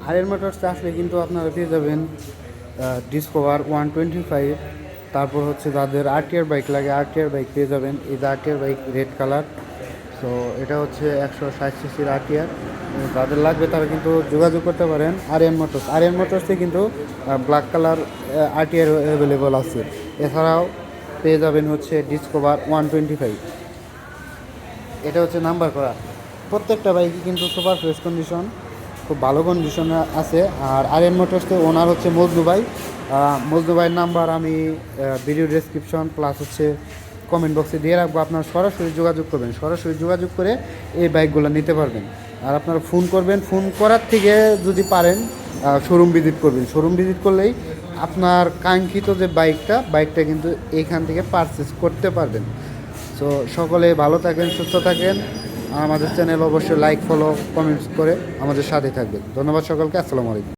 আরিয়ান মোটরসে আসলে কিন্তু আপনারা পেয়ে যাবেন ডিসকভার 125। তারপর হচ্ছে যাদের আরটিআর বাইক লাগে আরটিআর বাইক পেয়ে যাবেন। এই যে RTR bike red colour, so এটা হচ্ছে 160 সিসির আরটিআর। যাদের লাগবে তারা কিন্তু যোগাযোগ করতে পারেন আরিয়ান মোটরস। আরিয়ান মোটরসে কিন্তু ব্ল্যাক কালার আরটিআর অ্যাভেলেবল আছে। এছাড়াও পেয়ে যাবেন হচ্ছে ডিসকভার 125। এটা হচ্ছে নাম্বার করা। প্রত্যেকটা বাইকই কিন্তু সুপার ফ্রেশ কন্ডিশন, খুব ভালো কন্ডিশনে আছে। আর আরিয়ান মোটরসের ওনার হচ্ছে মজনু ভাই। মজনু ভাইয়ের নাম্বার আমি ভিডিও ডেসক্রিপশন প্লাস হচ্ছে কমেন্ট বক্সে দিয়ে রাখবো। আপনারা সরাসরি যোগাযোগ করবেন, সরাসরি যোগাযোগ করে এই বাইকগুলো নিতে পারবেন। আর আপনারা ফোন করবেন, ফোন করার থেকে যদি পারেন শোরুম ভিজিট করবেন। শোরুম ভিজিট করলেই আপনার কাঙ্ক্ষিত যে বাইকটা কিন্তু এইখান থেকে পারচেস করতে পারবেন। সো সকলে ভালো থাকেন, সুস্থ থাকেন। আমাদের চ্যানেল অবশ্যই লাইক, ফলো, কমেন্টস করে আমাদের সাথে থাকবেন। ধন্যবাদ সকলকে। আসসালামু আলাইকুম।